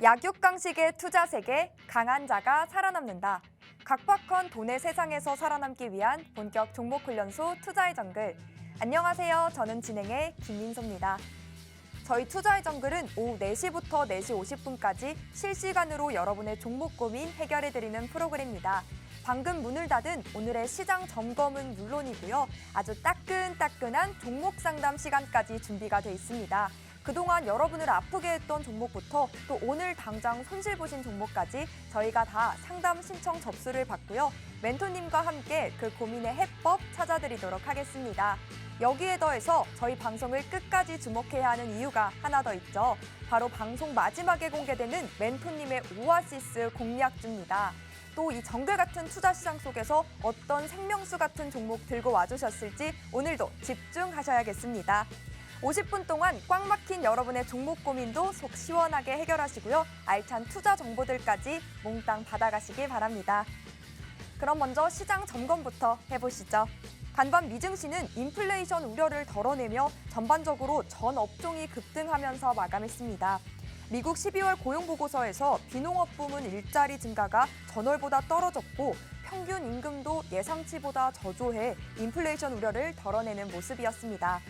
약육강식의 투자 세계, 강한 자가 살아남는다. 각박한 돈의 세상에서 살아남기 위한 본격 종목훈련소 투자의 정글. 안녕하세요. 저는 진행의 김민소입니다. 저희 투자의 정글은 오후 4시부터 4시 50분까지 실시간으로 여러분의 종목 고민 해결해드리는 프로그램입니다. 방금 문을 닫은 오늘의 시장 점검은 물론이고요. 아주 따끈따끈한 종목 상담 시간까지 준비가 돼 있습니다. 그동안 여러분을 아프게 했던 종목부터 또 오늘 당장 손실 보신 종목까지 저희가 다 상담 신청 접수를 받고요. 멘토님과 함께 그 고민의 해법 찾아드리도록 하겠습니다. 여기에 더해서 저희 방송을 끝까지 주목해야 하는 이유가 하나 더 있죠. 바로 방송 마지막에 공개되는 멘토님의 오아시스 공략주입니다. 또 이 정글 같은 투자 시장 속에서 어떤 생명수 같은 종목 들고 와주셨을지 오늘도 집중하셔야겠습니다. 50분 동안 꽉 막힌 여러분의 종목 고민도 속 시원하게 해결하시고요. 알찬 투자 정보들까지 몽땅 받아가시기 바랍니다. 그럼 먼저 시장 점검부터 해보시죠. 간밤 미증시는 인플레이션 우려를 덜어내며 전반적으로 전 업종이 급등하면서 마감했습니다. 미국 12월 고용보고서에서 비농업 부문 일자리 증가가 전월보다 떨어졌고 평균 임금도 예상치보다 저조해 인플레이션 우려를 덜어내는 모습이었습니다.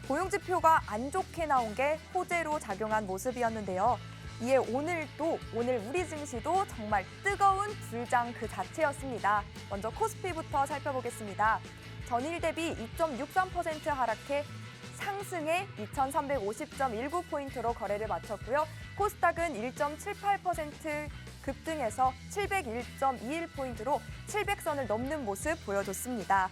고용지표가 안 좋게 나온 게 호재로 작용한 모습이었는데요. 이에 오늘 우리 증시도 정말 뜨거운 불장 그 자체였습니다. 먼저 코스피부터 살펴보겠습니다. 전일 대비 2.63% 하락해 상승에 2,350.19포인트로 거래를 마쳤고요. 코스닥은 1.78% 급등해서 701.21포인트로 700선을 넘는 모습 보여줬습니다.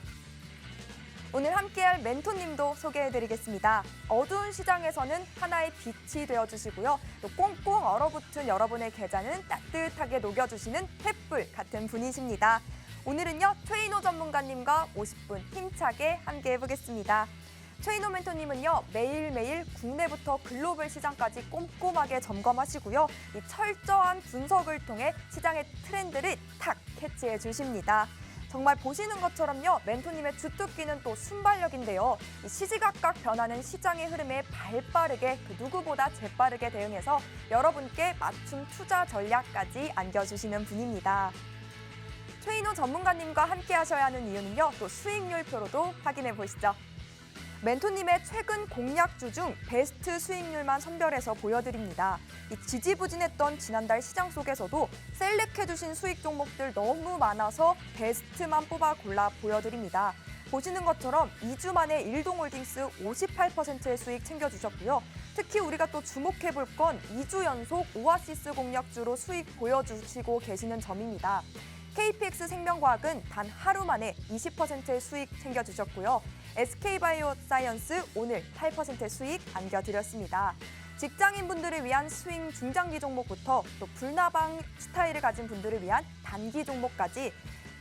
오늘 함께할 멘토님도 소개해드리겠습니다. 어두운 시장에서는 하나의 빛이 되어주시고요. 또 꽁꽁 얼어붙은 여러분의 계좌는 따뜻하게 녹여주시는 횃불 같은 분이십니다. 오늘은요, 최인호 전문가님과 50분 힘차게 함께해보겠습니다. 최인호 멘토님은요, 매일매일 국내부터 글로벌 시장까지 꼼꼼하게 점검하시고요. 이 철저한 분석을 통해 시장의 트렌드를 탁 캐치해 주십니다. 정말 보시는 것처럼요, 멘토님의 주특기는 또 순발력인데요. 이 시시각각 변하는 시장의 흐름에 발빠르게 누구보다 재빠르게 대응해서 여러분께 맞춤 투자 전략까지 안겨주시는 분입니다. 최인호 전문가님과 함께 하셔야 하는 이유는요, 또 수익률표로도 확인해 보시죠. 멘토님의 최근 공략주 중 베스트 수익률만 선별해서 보여드립니다. 이 지지부진했던 지난달 시장 속에서도 셀렉해주신 수익 종목들 너무 많아서 베스트만 뽑아 골라 보여드립니다. 보시는 것처럼 2주 만에 일동홀딩스 58%의 수익 챙겨주셨고요. 특히 우리가 또 주목해볼 건 2주 연속 오아시스 공략주로 수익 보여주시고 계시는 점입니다. KPX 생명과학은 단 하루 만에 20%의 수익 챙겨주셨고요. SK바이오사이언스 오늘 8% 수익 안겨드렸습니다. 직장인분들을 위한 스윙 중장기 종목부터 또 불나방 스타일을 가진 분들을 위한 단기 종목까지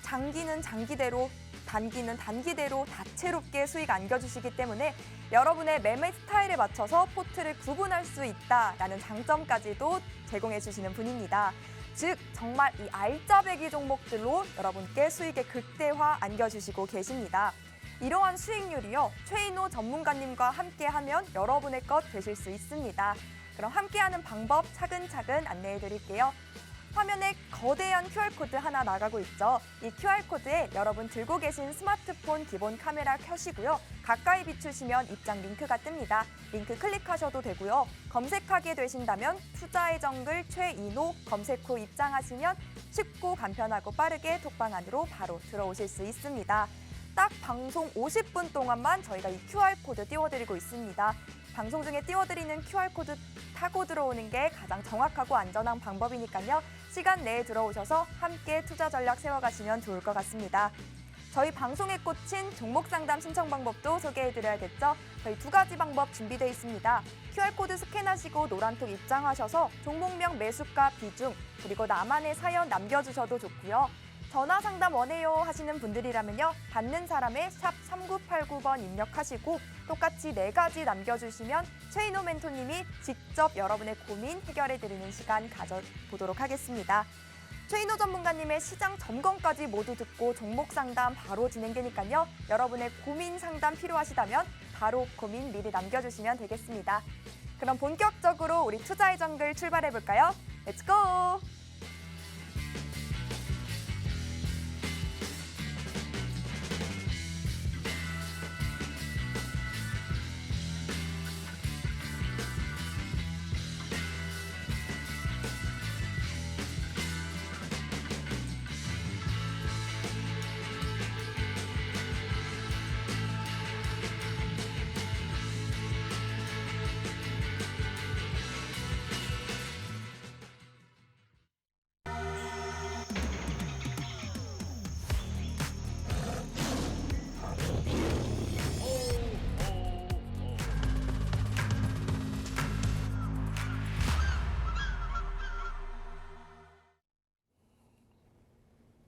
장기는 장기대로, 단기는 단기대로 다채롭게 수익 안겨주시기 때문에 여러분의 매매 스타일에 맞춰서 포트를 구분할 수 있다라는 장점까지도 제공해 주시는 분입니다. 즉 정말 이 알짜배기 종목들로 여러분께 수익의 극대화 안겨주시고 계십니다. 이러한 수익률이요, 최인호 전문가님과 함께하면 여러분의 것 되실 수 있습니다. 그럼 함께하는 방법 차근차근 안내해 드릴게요. 화면에 거대한 QR코드 하나 나가고 있죠. 이 QR코드에 여러분 들고 계신 스마트폰 기본 카메라 켜시고요. 가까이 비추시면 입장 링크가 뜹니다. 링크 클릭하셔도 되고요. 검색하게 되신다면 투자의 정글 최인호 검색 후 입장하시면 쉽고 간편하고 빠르게 톡방 안으로 바로 들어오실 수 있습니다. 딱 방송 50분 동안만 저희가 이 QR코드 띄워드리고 있습니다. 방송 중에 띄워드리는 QR코드 타고 들어오는 게 가장 정확하고 안전한 방법이니까요. 시간 내에 들어오셔서 함께 투자 전략 세워가시면 좋을 것 같습니다. 저희 방송에 꽂힌 종목 상담 신청 방법도 소개해드려야겠죠. 저희 두 가지 방법 준비되어 있습니다. QR코드 스캔하시고 노란톡 입장하셔서 종목명 매수가 비중 그리고 나만의 사연 남겨주셔도 좋고요. 전화 상담 원해요 하시는 분들이라면요. 받는 사람의 샵 3989번 입력하시고 똑같이 4가지 남겨주시면 최인호 멘토님이 직접 여러분의 고민 해결해드리는 시간 가져보도록 하겠습니다. 최인호 전문가님의 시장 점검까지 모두 듣고 종목 상담 바로 진행되니까요. 여러분의 고민 상담 필요하시다면 바로 고민 미리 남겨주시면 되겠습니다. 그럼 본격적으로 우리 투자의 정글 출발해볼까요? 렛츠 고!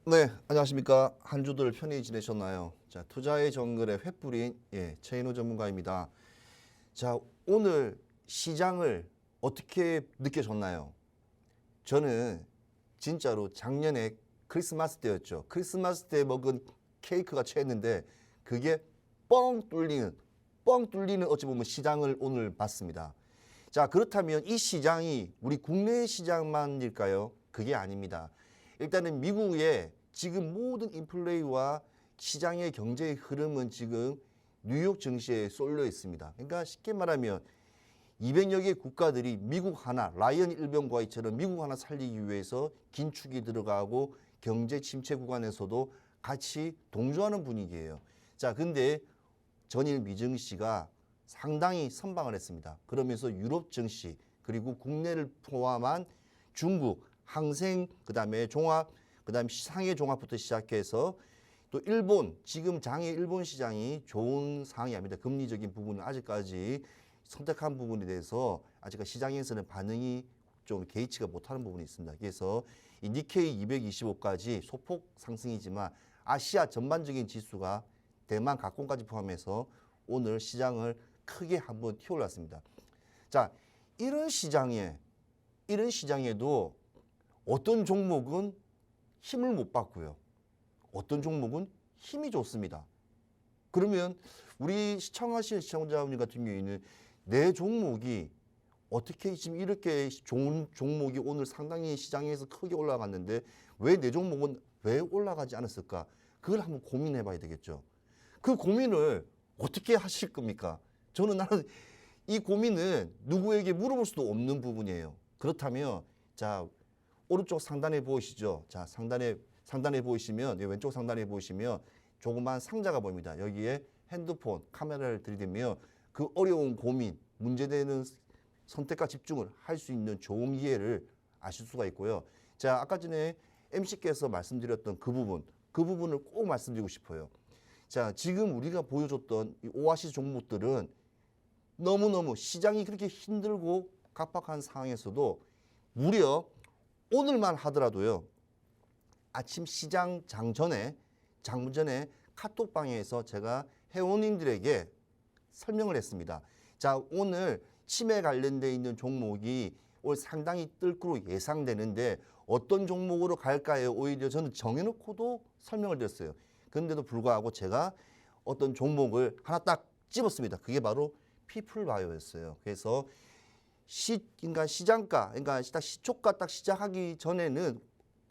네, 안녕하십니까. 한 주들 편히 지내셨나요? 자, 투자의 정글의 횃불인 최인호 전문가입니다. 자, 오늘 시장을 어떻게 느껴졌나요? 저는 진짜로 작년에 크리스마스 때였죠. 크리스마스 때 먹은 케이크가 최했는데 그게 뻥 뚫리는 어찌 보면 시장을 오늘 봤습니다. 자, 그렇다면 이 시장이 우리 국내 시장만일까요? 그게 아닙니다. 일단은 미국의 지금 모든 인플레이와 시장의 경제의 흐름은 지금 뉴욕 증시에 쏠려 있습니다. 그러니까 쉽게 말하면 200여 개 국가들이 미국 하나, 라이언 일병과이처럼 미국 하나 살리기 위해서 긴축이 들어가고 경제 침체 구간에서도 같이 동조하는 분위기예요. 자, 근데 전일 미증시가 상당히 선방을 했습니다. 그러면서 유럽 증시 그리고 국내를 포함한 중국, 항생, 그다음에 종합, 그다음에 상해 종합부터 시작해서 또 일본, 지금 장의 일본 시장이 좋은 상황이 아닙니다. 금리적인 부분은 아직까지 선택한 부분에 대해서 아직 시장에서는 반응이 좀 개의치가 못하는 부분이 있습니다. 그래서 이 니케이 225까지 소폭 상승이지만 아시아 전반적인 지수가 대만 각권까지 포함해서 오늘 시장을 크게 한번 튀어올랐습니다. 자, 이런 시장에도 어떤 종목은 힘을 못 받고요. 어떤 종목은 힘이 좋습니다. 그러면 우리 시청하시는 시청자분들 같은 경우에는 내 종목이 어떻게 지금 이렇게 좋은 종목이 오늘 상당히 시장에서 크게 올라갔는데 왜 내 종목은 왜 올라가지 않았을까? 그걸 한번 고민해 봐야 되겠죠. 그 고민을 어떻게 하실 겁니까? 저는 이 고민은 누구에게 물어볼 수도 없는 부분이에요. 그렇다면 자, 오른쪽 상단에 보이시죠? 자, 상단에 보이시면 왼쪽 상단에 보이시면 조그만 상자가 보입니다. 여기에 핸드폰, 카메라를 들이대면 그 어려운 고민, 문제되는 선택과 집중을 할 수 있는 좋은 기회를 아실 수가 있고요. 자, 아까 전에 MC께서 말씀드렸던 그 부분을 꼭 말씀드리고 싶어요. 자, 지금 우리가 보여줬던 이 오아시스 종목들은 너무너무 시장이 그렇게 힘들고 각박한 상황에서도 무려 오늘만 하더라도요. 아침 시장 장 전에 카톡방에서 제가 회원님들에게 설명을 했습니다. 자, 오늘 치매 관련돼 있는 종목이 오늘 상당히 뜰 거로 예상되는데 어떤 종목으로 갈까요? 오히려 저는 정해놓고도 설명을 드렸어요. 그런데도 불구하고 제가 어떤 종목을 하나 딱 집었습니다. 그게 바로 피플바이오였어요. 그래서 그러니까 시장가, 그러니까 시초가 딱 시작하기 전에는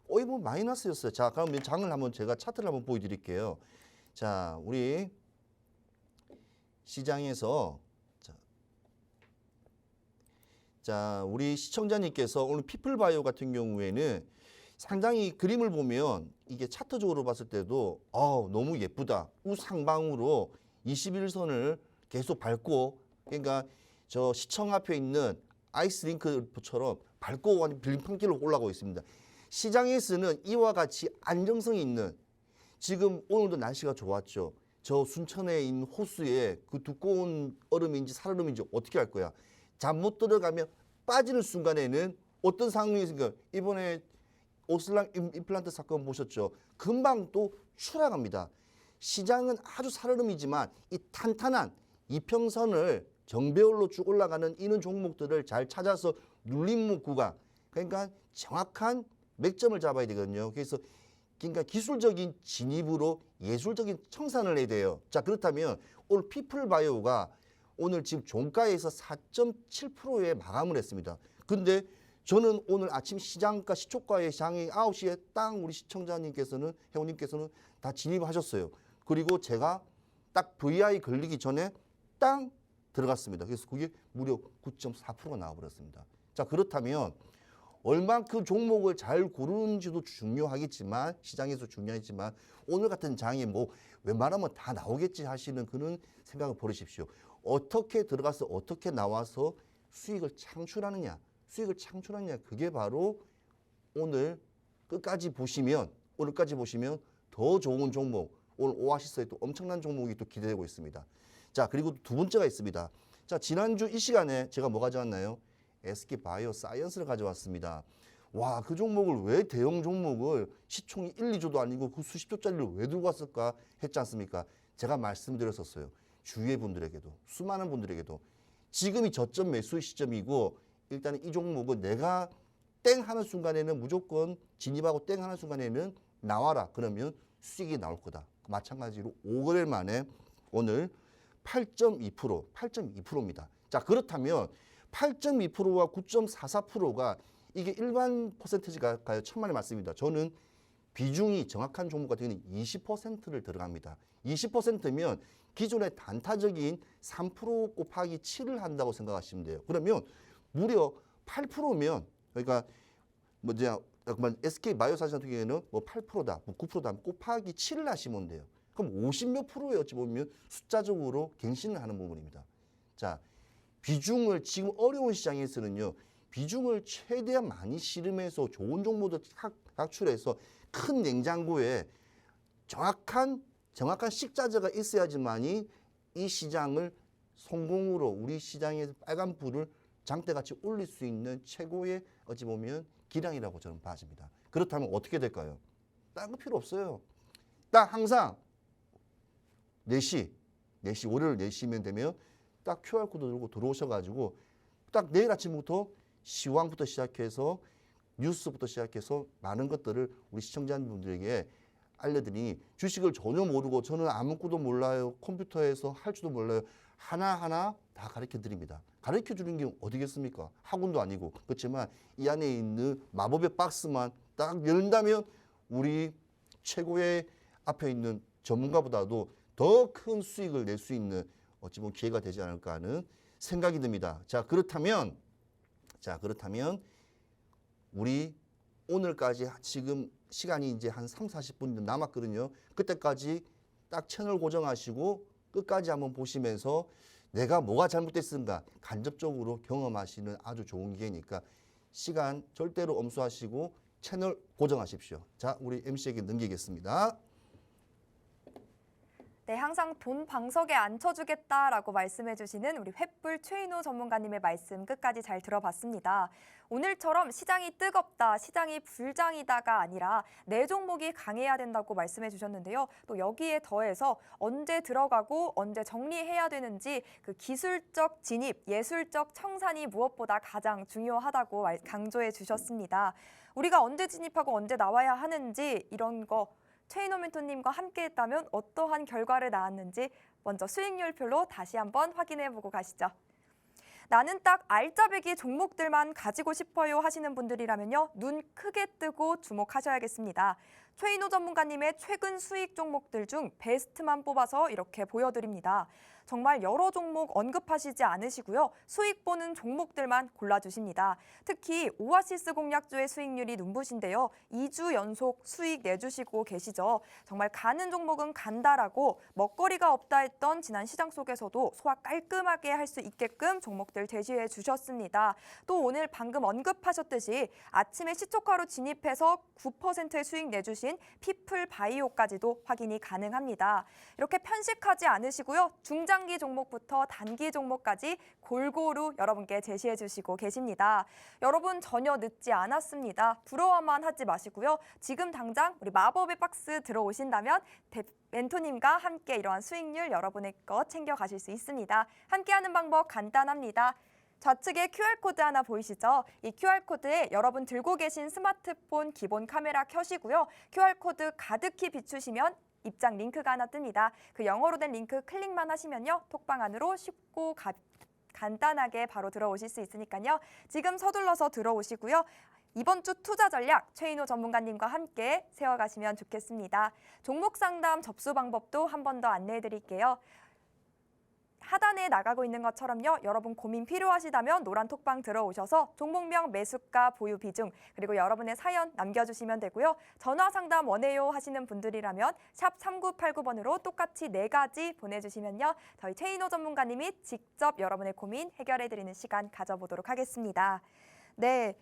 거의 뭐 마이너스였어요. 자, 그러면 장을 한번 제가 차트를 한번 보여드릴게요. 자, 우리 시장에서 자, 우리 시청자님께서 오늘 피플바이오 같은 경우에는 상당히 그림을 보면 이게 차트적으로 봤을 때도 너무 예쁘다. 우상방으로 21선을 계속 밟고 그러니까 저 시청 앞에 있는 아이스링크처럼 밟고 완전 빌림판길로 올라가고 있습니다. 시장에서는 이와 같이 안정성이 있는 지금 오늘도 날씨가 좋았죠. 저 순천에 있는 호수에 그 두꺼운 얼음인지 살얼음인지 어떻게 할 거야. 잠 못 들어가면 빠지는 순간에는 어떤 상황이 있으니까 이번에 오슬랑 임플란트 사건 보셨죠. 금방 또 추락합니다. 시장은 아주 살얼음이지만 이 탄탄한 이평선을 정배열로 쭉 올라가는 이런 종목들을 잘 찾아서 눌림목 구간 그러니까 정확한 맥점을 잡아야 되거든요. 그래서 그러니까 기술적인 진입으로 예술적인 청산을 해야 돼요. 자, 그렇다면 오늘 피플바이오가 오늘 지금 종가에서 4.7%에 마감을 했습니다. 근데 저는 오늘 아침 시장가 시초가의 장이 9시에 딱 우리 시청자님께서는 회원님께서는 다 진입하셨어요. 그리고 제가 딱 VI 걸리기 전에 땅 들어갔습니다. 그래서 그게 무려 9.4%가 나와버렸습니다. 자, 그렇다면 얼만큼 종목을 잘 고르는지도 중요하겠지만 시장에서 중요하지만 오늘 같은 장에 뭐 웬만하면 다 나오겠지 하시는 그런 생각을 버리십시오. 어떻게 들어가서 어떻게 나와서 수익을 창출하느냐 그게 바로 오늘 끝까지 보시면 오늘까지 보시면 더 좋은 종목 오늘 오아시스에 또 엄청난 종목이 또 기대되고 있습니다. 자, 그리고 두 번째가 있습니다. 자, 지난주 이 시간에 제가 뭐 가져왔나요? SK 바이오 사이언스를 가져왔습니다. 와, 그 종목을 왜 대형 종목을 시총이 1, 2조도 아니고 그 수십조짜리를 왜 들고 왔을까 했지 않습니까? 제가 말씀드렸었어요. 주위의 분들에게도 수많은 분들에게도 지금이 저점 매수 시점이고 일단 이 종목은 내가 땡 하는 순간에는 무조건 진입하고 땡 하는 순간에는 나와라. 그러면 수익이 나올 거다. 마찬가지로 5거래일 만에 오늘 8.2%입니다. 자, 그렇다면 8.2%와 9.44%가 이게 일반 퍼센티지가요? 천만의 말씀입니다. 저는 비중이 정확한 종목 같은 경우는 20%를 들어갑니다. 20%면 기존의 단타적인 3% 곱하기 7을 한다고 생각하시면 돼요. 그러면 무려 8%면 그러니까 SK 바이오사이언스 같은 경우에는 뭐 8%다, 뭐 9%다 곱하기 7을 하시면 돼요. 그럼 50몇 프로에 어찌 보면 숫자적으로 갱신을 하는 부분입니다. 자, 비중을 지금 어려운 시장에서는요. 비중을 최대한 많이 실으면서 좋은 정보도 각출해서 큰 냉장고에 정확한 식자재가 있어야지만이 이 시장을 성공으로 우리 시장의 빨간 불을 장대같이 올릴 수 있는 최고의 어찌 보면 기량이라고 저는 봐집니다. 그렇다면 어떻게 될까요? 딴 거 필요 없어요. 딱 항상 4시 월요일 4시면 되면 딱 QR코드 들고 들어오셔가지고 딱 내일 아침부터 시황부터 시작해서 뉴스부터 시작해서 많은 것들을 우리 시청자분들에게 알려드리니 주식을 전혀 모르고 저는 아무것도 몰라요. 컴퓨터에서 할 줄도 몰라요. 하나하나 다 가르쳐 드립니다. 가르쳐 주는 게 어디겠습니까? 학원도 아니고. 그렇지만 이 안에 있는 마법의 박스만 딱 열다면 우리 최고의 앞에 있는 전문가보다도 더 큰 수익을 낼 수 있는 어찌 보면 기회가 되지 않을까 하는 생각이 듭니다. 자, 그렇다면 우리 오늘까지 지금 시간이 이제 한 3, 40분 남았거든요. 그때까지 딱 채널 고정하시고 끝까지 한번 보시면서 내가 뭐가 잘못됐는가 간접적으로 경험하시는 아주 좋은 기회니까 시간 절대로 엄수하시고 채널 고정하십시오. 자, 우리 MC에게 넘기겠습니다. 네, 항상 돈 방석에 앉혀주겠다라고 말씀해주시는 우리 횃불 최인호 전문가님의 말씀 끝까지 잘 들어봤습니다. 오늘처럼 시장이 뜨겁다, 시장이 불장이다가 아니라 내 종목이 강해야 된다고 말씀해 주셨는데요. 또 여기에 더해서 언제 들어가고 언제 정리해야 되는지 그 기술적 진입, 예술적 청산이 무엇보다 가장 중요하다고 강조해 주셨습니다. 우리가 언제 진입하고 언제 나와야 하는지 이런 거 최인호 멘토님과 함께 했다면 어떠한 결과를 낳았는지 먼저 수익률별로 다시 한번 확인해보고 가시죠. 나는 딱 알짜배기 종목들만 가지고 싶어요 하시는 분들이라면요. 눈 크게 뜨고 주목하셔야겠습니다. 최인호 전문가님의 최근 수익 종목들 중 베스트만 뽑아서 이렇게 보여드립니다. 정말 여러 종목 언급하시지 않으시고요. 수익 보는 종목들만 골라주십니다. 특히 오아시스 공략주의 수익률이 눈부신데요. 2주 연속 수익 내주시고 계시죠. 정말 가는 종목은 간다라고 먹거리가 없다 했던 지난 시장 속에서도 소화 깔끔하게 할 수 있게끔 종목들 제시해 주셨습니다. 또 오늘 방금 언급하셨듯이 아침에 시초가로 진입해서 9%의 수익 내주신 피플바이오까지도 확인이 가능합니다. 이렇게 편식하지 않으시고요. 중장기 종목부터 단기 종목까지 골고루 여러분께 제시해 주시고 계십니다. 여러분 전혀 늦지 않았습니다. 부러워만 하지 마시고요. 지금 당장 우리 마법의 박스 들어오신다면 멘토님과 함께 이러한 수익률 여러분의 것 챙겨가실 수 있습니다. 함께하는 방법 간단합니다. 좌측에 QR코드 하나 보이시죠? 이 QR코드에 여러분 들고 계신 스마트폰 기본 카메라 켜시고요. QR코드 가득히 비추시면 입장 링크가 하나 뜹니다. 그 영어로 된 링크 클릭만 하시면요. 톡방 안으로 쉽고 간단하게 바로 들어오실 수 있으니까요. 지금 서둘러서 들어오시고요. 이번 주 투자 전략 최인호 전문가님과 함께 세워가시면 좋겠습니다. 종목 상담 접수 방법도 한 번 더 안내해 드릴게요. 하단에 나가고 있는 것처럼요. 여러분 고민 필요하시다면 노란 톡방 들어오셔서 종목명, 매수가, 보유 비중, 그리고 여러분의 사연 남겨주시면 되고요. 전화 상담 원해요 하시는 분들이라면 샵 3989번으로 똑같이 4가지 보내주시면요. 저희 최인호 전문가님이 직접 여러분의 고민 해결해드리는 시간 가져보도록 하겠습니다. 네.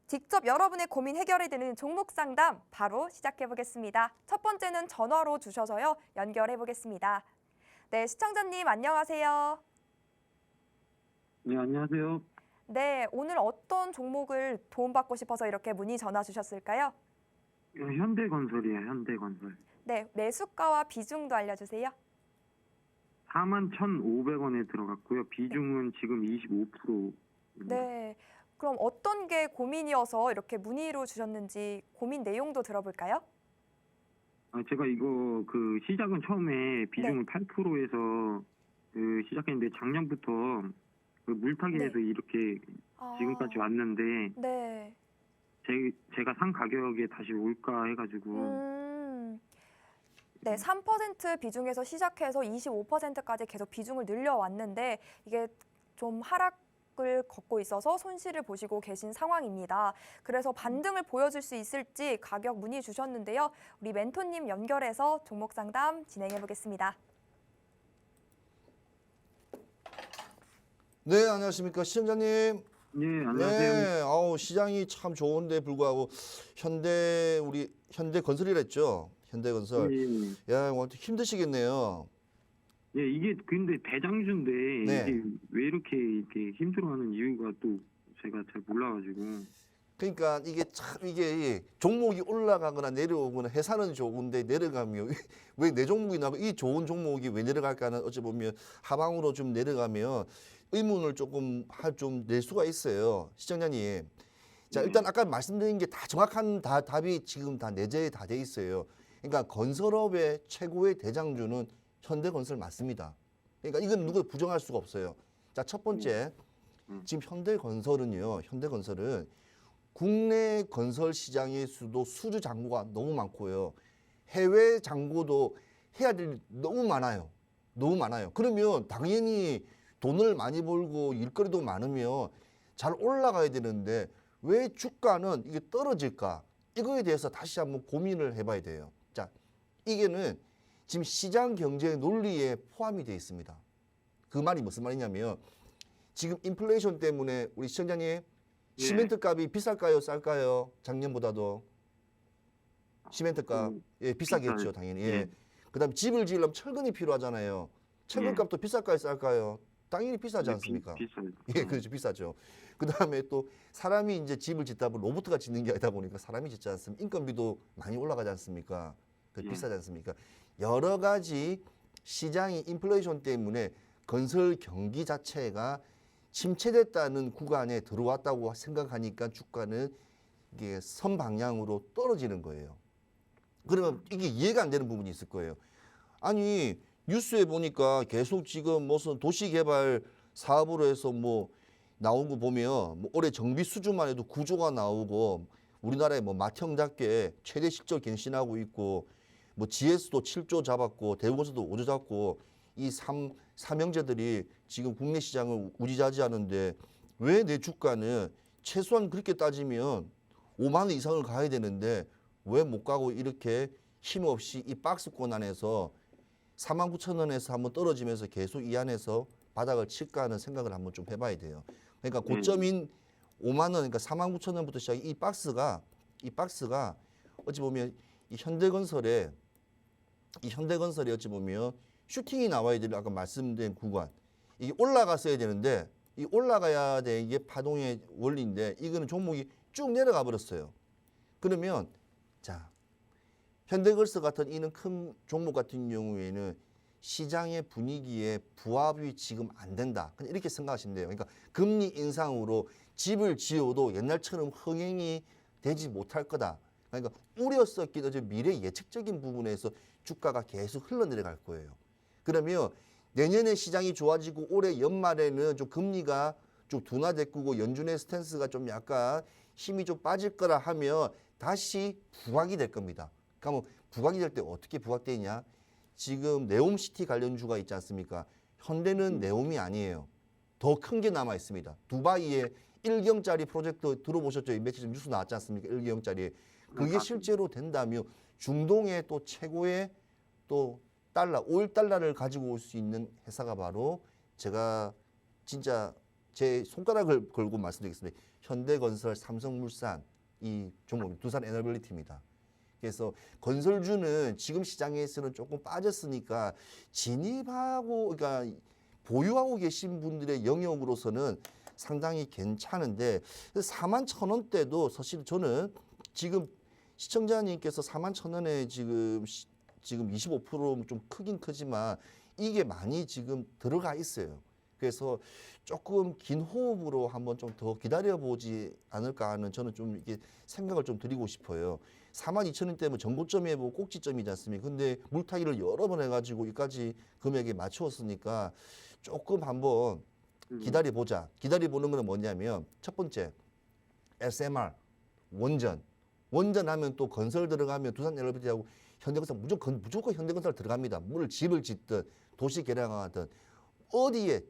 직접 여러분의 고민 해결해드리는 종목 상담 바로 시작해보겠습니다. 첫 번째는 전화로 주셔서요. 연결해보겠습니다. 네, 시청자님 안녕하세요. 네, 안녕하세요. 네, 오늘 어떤 종목을 도움받고 싶어서 이렇게 문의 전화 주셨을까요? 현대건설이에요, 현대건설. 네, 매수가와 비중도 알려주세요. 41,500원에 들어갔고요. 비중은 지금 25%입니다. 네, 그럼 어떤 게 고민이어서 이렇게 문의로 주셨는지 고민 내용도 들어볼까요? 제가 이거 그 시작은 처음에 비중을 8%에서 그 시작했는데 작년부터 그 물타기에서 이렇게 지금까지 왔는데 네. 제가 산 가격에 다시 올까 해가지고 네, 3% 비중에서 시작해서 25%까지 계속 비중을 늘려왔는데 이게 좀 하락을 걷고 있어서 손실을 보시고 계신 상황입니다. 그래서 반등을 보여줄 수 있을지 가격 문의 주셨는데요. 우리 멘토님 연결해서 종목 상담 진행해 보겠습니다. 네, 안녕하십니까 시청자님. 네, 안녕하세요. 네, 시장이 참 좋은데 불구하고 우리 현대건설이랬죠. 현대건설. 네. 야, 힘드시겠네요. 예, 이게 근데 대장주인데 네. 이게 왜 이렇게 힘들어하는 이유가 또 제가 잘 몰라가지고. 그러니까 이게 종목이 올라가거나 내려오거나 회사는 좋은데 내려가면 왜 내 종목이 나고 이 좋은 종목이 왜 내려갈까는 어찌 보면 하방으로 좀 내려가면 의문을 좀 낼 수가 있어요. 시청자님. 자, 일단 아까 말씀드린 게 다 정확한 답이 지금 다 내재에 다 돼 있어요. 그러니까 건설업의 최고의 대장주는 현대건설 맞습니다. 그러니까 이건 누구 부정할 수가 없어요. 자, 첫 번째. 지금 현대건설은 국내 건설 시장의 수주 잔고가 너무 많고요. 해외 잔고도 해야 될 일이 너무 많아요. 너무 많아요. 그러면 당연히 돈을 많이 벌고 일거리도 많으면 잘 올라가야 되는데 왜 주가는 이게 떨어질까? 이거에 대해서 다시 한번 고민을 해봐야 돼요. 자, 이게는 지금 시장 경제 논리에 포함이 되어 있습니다. 그 말이 무슨 말이냐면 지금 인플레이션 때문에 우리 시청자님 시멘트 값이 비쌀까요? 쌀까요? 작년보다도 시멘트 값 비싸겠죠, 당연히. 예. 그다음에 집을 지으려면 철근이 필요하잖아요. 철근 값도 비쌀까요? 쌀까요? 당연히 비싸지 않습니까? 비싸요. 예, 그렇죠. 비싸죠. 그다음에 또 사람이 이제 집을 짓다 보면 로봇가 짓는 게 아니다 보니까 사람이 짓지 않습니까? 인건비도 많이 올라가지 않습니까? 비싸지 않습니까? 여러 가지 시장이 인플레이션 때문에 건설 경기 자체가 침체됐다는 구간에 들어왔다고 생각하니까 주가는 이게 선방향으로 떨어지는 거예요. 그러면 이게 이해가 안 되는 부분이 있을 거예요. 아니 뉴스에 보니까 계속 지금 무슨 도시개발 사업으로 해서 뭐 나온 거 보면 뭐 올해 정비 수준만 해도 9조가 나오고 우리나라에 뭐 맏형답게 최대 실적 갱신하고 있고 뭐 GS도 7조 잡았고 대우건설도 5조 잡고 이 삼형제들이 지금 국내 시장을 우지자지하는데 왜 내 주가는 최소한 그렇게 따지면 5만 원 이상을 가야 되는데 왜 못 가고 이렇게 힘없이 이 박스권 안에서 49,000원에서 한번 떨어지면서 계속 이 안에서 바닥을 칠까 하는 생각을 한번 좀 해봐야 돼요. 그러니까 고점인 5만 원, 그러니까 49,000원부터 시작해 이 박스가 어찌 보면 이 현대건설에 어찌 보면 슈팅이 나와야 될 아까 말씀드린 구간 이게 올라갔어야 되는데 이 올라가야 돼 이게 파동의 원리인데 이거는 종목이 쭉 내려가 버렸어요. 그러면 자 현대건설 같은 이는 큰 종목 같은 경우에는 시장의 분위기에 부합이 지금 안 된다. 그냥 이렇게 생각하시면 돼요. 그러니까 금리 인상으로 집을 지어도 옛날처럼 흥행이 되지 못할 거다. 그러니까 우려했었기도 미래 예측적인 부분에서 주가가 계속 흘러내려갈 거예요. 그러면 내년에 시장이 좋아지고 올해 연말에는 좀 금리가 좀 둔화됐고 연준의 스탠스가 좀 약간 힘이 좀 빠질 거라 하면 다시 부각이 될 겁니다. 그러면 부각이 될 때 어떻게 부각되냐? 지금 네옴시티 관련주가 있지 않습니까? 현대는 네옴이 아니에요. 더 큰 게 남아 있습니다. 두바이에 1경짜리 프로젝트 들어보셨죠? 며칠 전 뉴스 나왔지 않습니까? 1경짜리. 그게 실제로 된다면 중동의 또 최고의 또 달러, 5달러를 가지고 올 수 있는 회사가 바로 제가 진짜 제 손가락을 걸고 말씀드리겠습니다. 현대건설, 삼성물산 이 종목, 두산에너빌리티입니다. 그래서 건설주는 지금 시장에서는 조금 빠졌으니까 진입하고 그러니까 보유하고 계신 분들의 영역으로서는 상당히 괜찮은데 41,000원대도 사실 저는 지금 시청자님께서 41,000원에 지금 25%좀 크긴 크지만 이게 많이 지금 들어가 있어요. 그래서 조금 긴 호흡으로 한번 좀 더 기다려보지 않을까 하는 저는 좀 이게 생각을 좀 드리고 싶어요. 42,000원대면 전고점이 뭐 꼭지점이지 않습니까? 근데 물타기를 여러 번 해가지고 여기까지 금액에 맞추었으니까 조금 한번 기다려보자. 기다려보는 건 뭐냐면 첫 번째 SMR, 원전. 원전하면 또 건설 들어가면 두산에너빌리티하고 현대건설 무조건 현대건설 들어갑니다. 뭘 집을 짓든 도시 개량하든 어디에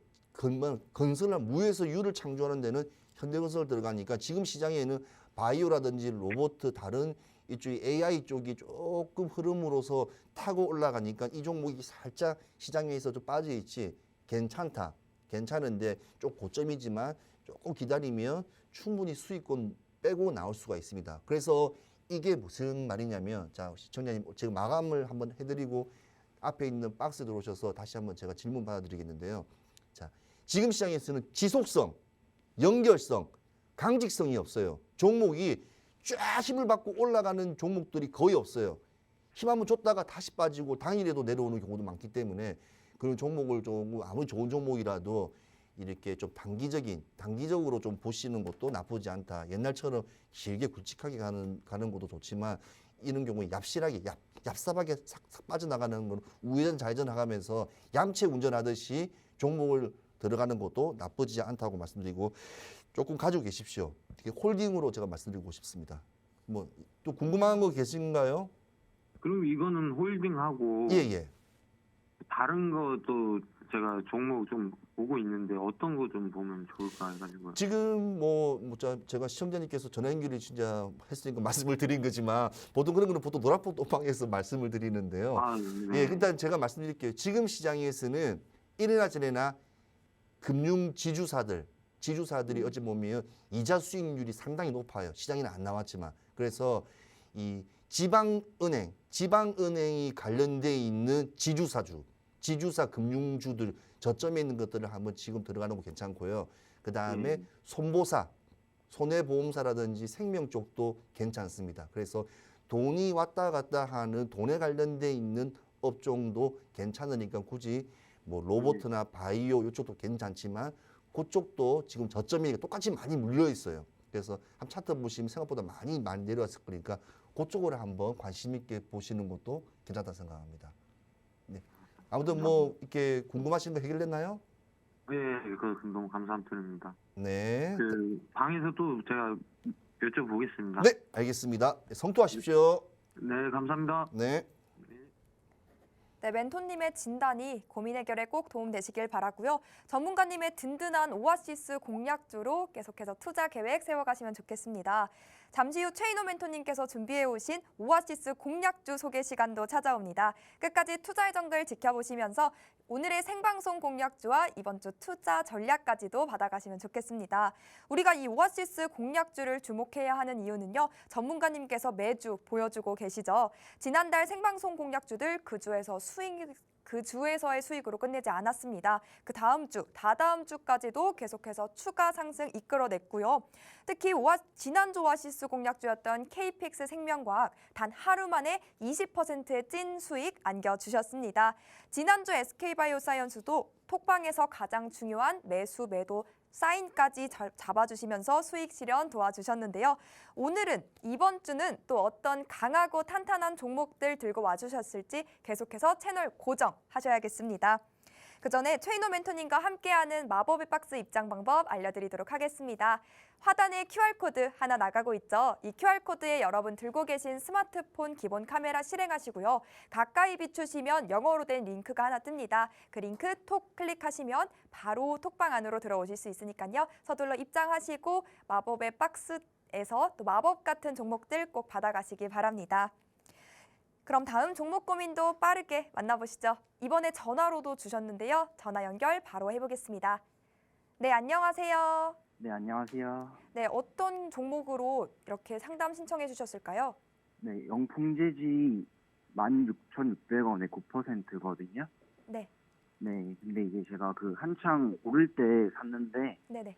건설을 무에서 유를 창조하는 데는 현대건설 들어가니까 지금 시장에는 바이오라든지 로봇 다른 이쪽이 AI 쪽이 조금 흐름으로서 타고 올라가니까 이 종목이 살짝 시장에서 좀 빠져 있지 괜찮다. 괜찮은데 좀 고점이지만 조금 기다리면 충분히 수익권 빼고 나올 수가 있습니다. 그래서 이게 무슨 말이냐면 자 시청자님 제가 마감을 한번 해드리고 앞에 있는 박스 들어오셔서 다시 한번 제가 질문 받아드리겠는데요. 자 지금 시장에서는 지속성, 연결성, 강직성이 없어요. 종목이 쫙 힘을 받고 올라가는 종목들이 거의 없어요. 힘 한번 줬다가 다시 빠지고 당일에도 내려오는 경우도 많기 때문에 그런 종목을 좀 아무리 좋은 종목이라도 이렇게 좀 단기적으로 좀 보시는 것도 나쁘지 않다. 옛날처럼 길게 굵직하게 가는 것도 좋지만 이런 경우에 얍실하게 얍삽하게 싹 빠져나가는 건 우회전 좌회전 하면서 얌체 운전하듯이 종목을 들어가는 것도 나쁘지 않다고 말씀드리고 조금 가지고 계십시오. 이렇게 홀딩으로 제가 말씀드리고 싶습니다. 뭐 또 궁금한 거 계신가요? 그럼 이거는 홀딩하고 예. 다른 것도 제가 종목 좀 보고 있는데 어떤 거 좀 보면 좋을까 해가지고요. 지금 제가 시청자님께서 전화 연결이 진짜 했으니까 말씀을 드린 거지만 보통 그런 거는 보통 노란포도방에서 말씀을 드리는데요. 네. 예, 일단 제가 말씀드릴게요. 지금 시장에서는 이래나 저래나 금융 지주사들이 어찌 보면 이자 수익률이 상당히 높아요. 시장에는 안 나왔지만. 그래서 이 지방은행이 관련돼 있는 지주사 금융주들 저점에 있는 것들을 한번 지금 들어가는 거 괜찮고요. 그 다음에 손해보험사라든지 생명 쪽도 괜찮습니다. 그래서 돈이 왔다 갔다 하는 돈에 관련돼 있는 업종도 괜찮으니까 굳이 뭐 로봇이나 바이오 이쪽도 괜찮지만 그쪽도 지금 저점이 똑같이 많이 물려 있어요. 그래서 한 차트 보시면 생각보다 많이 내려왔을 거니까 그쪽으로 한번 관심 있게 보시는 것도 괜찮다 생각합니다. 네. 아무튼 뭐 이렇게 궁금하신 거 해결됐나요? 네, 그 너무 감사드립니다. 네. 그 방에서 또 제가 여쭤보겠습니다. 네, 알겠습니다. 성투하십시오. 네, 감사합니다. 네. 네, 멘토님의 진단이 고민 해결에 꼭 도움되시길 바라고요. 전문가님의 든든한 오아시스 공략주로 계속해서 투자 계획 세워가시면 좋겠습니다. 잠시 후 최인호 멘토님께서 준비해 오신 오아시스 공략주 소개 시간도 찾아옵니다. 끝까지 투자의 정글 지켜보시면서 오늘의 생방송 공략주와 이번 주 투자 전략까지도 받아가시면 좋겠습니다. 우리가 이 오아시스 공략주를 주목해야 하는 이유는요. 전문가님께서 매주 보여주고 계시죠. 지난달 생방송 공략주들 그 주에서의 수익으로 끝내지 않았습니다. 그 다음 주, 다다음 주까지도 계속해서 추가 상승 이끌어냈고요. 특히 지난주 오아시스 공략주였던 KPX 생명과학 단 하루 만에 20%의 찐 수익 안겨주셨습니다. 지난주 SK바이오사이언스도 톡방에서 가장 중요한 매수 매도 사인까지 잡아주시면서 수익 실현 도와주셨는데요. 오늘은 이번 주는 또 어떤 강하고 탄탄한 종목들 들고 와주셨을지 계속해서 채널 고정하셔야겠습니다. 그 전에 최인호 멘토님과 함께하는 마법의 박스 입장 방법 알려드리도록 하겠습니다. 화단에 QR코드 하나 나가고 있죠. 이 QR코드에 여러분 들고 계신 스마트폰 기본 카메라 실행하시고요. 가까이 비추시면 영어로 된 링크가 하나 뜹니다. 그 링크 톡 클릭하시면 바로 톡방 안으로 들어오실 수 있으니까요. 서둘러 입장하시고 마법의 박스에서 또 마법 같은 종목들 꼭 받아가시기 바랍니다. 그럼 다음 종목 고민도 빠르게 만나보시죠. 이번에 전화로도 주셨는데요. 전화 연결 바로 해보겠습니다. 네, 안녕하세요. 네, 안녕하세요. 네, 어떤 종목으로 이렇게 상담 신청해 주셨을까요? 네, 영풍재지 16,600원에 9%거든요. 네, 네, 근데 이제 제가 그 한창 오를 때 샀는데, 네네.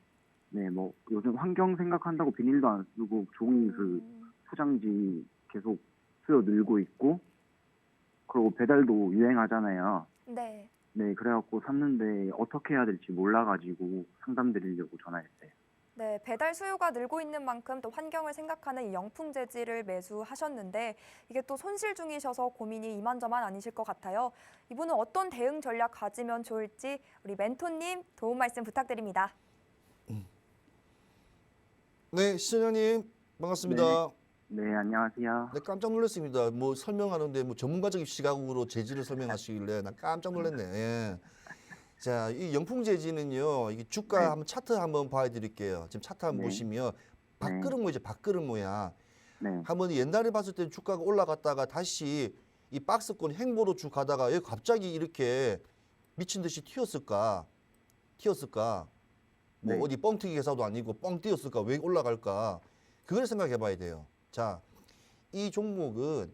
네, 뭐 요즘 환경 생각한다고 비닐도 안 쓰고 종이 그 음, 포장지 계속 수요 늘고 있고, 그리고 배달도 유행하잖아요. 네. 네, 그래갖고 샀는데 어떻게 해야 될지 몰라가지고 상담 드리려고 전화했어요. 네, 배달 수요가 늘고 있는 만큼 또 환경을 생각하는 이 영풍 재질을 매수하셨는데 이게 또 손실 중이셔서 고민이 이만저만 아니실 것 같아요. 이분은 어떤 대응 전략 가지면 좋을지 우리 멘토님 도움 말씀 부탁드립니다. 네, 시청자님 반갑습니다. 네, 안녕하세요. 네, 깜짝 놀랐습니다. 뭐 설명하는데 뭐 전문가적인 시각으로 재질을 설명하시길래 난 깜짝 놀랐네. 예. 자, 이 영풍 재질은요. 이게 주가 네. 한번 차트 한번 봐드릴게요. 지금 차트 한번 네. 보시면 밥그릇 모이죠. 밥그릇 모양. 네, 한번 옛날에 봤을 때 주가가 올라갔다가 다시 이 박스권 행보로 쭉 가다가 왜 갑자기 이렇게 미친 듯이 튀었을까? 뭐 네. 어디 뻥튀기 회사도 아니고 뻥 뛰었을까? 왜 올라갈까? 그걸 생각해 봐야 돼요. 자, 이 종목은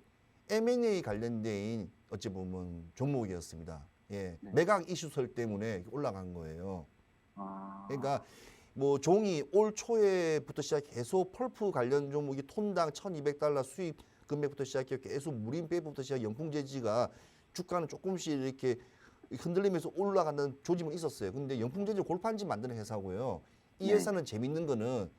M&A 관련된 어찌 보면 종목이었습니다. 예. 네. 매각 이슈설 때문에 올라간 거예요. 아, 그러니까 뭐 종이 올 초에부터 시작 계속 펄프 관련 종목이 톤당 $1,200 수입 금액부터 시작해 계속 무림배부터 시작 영풍재지가 주가는 조금씩 이렇게 흔들리면서 올라가는 조짐은 있었어요. 근데 영풍재지 골판지 만드는 회사고요. 이 네. 회사는 재밌는 거는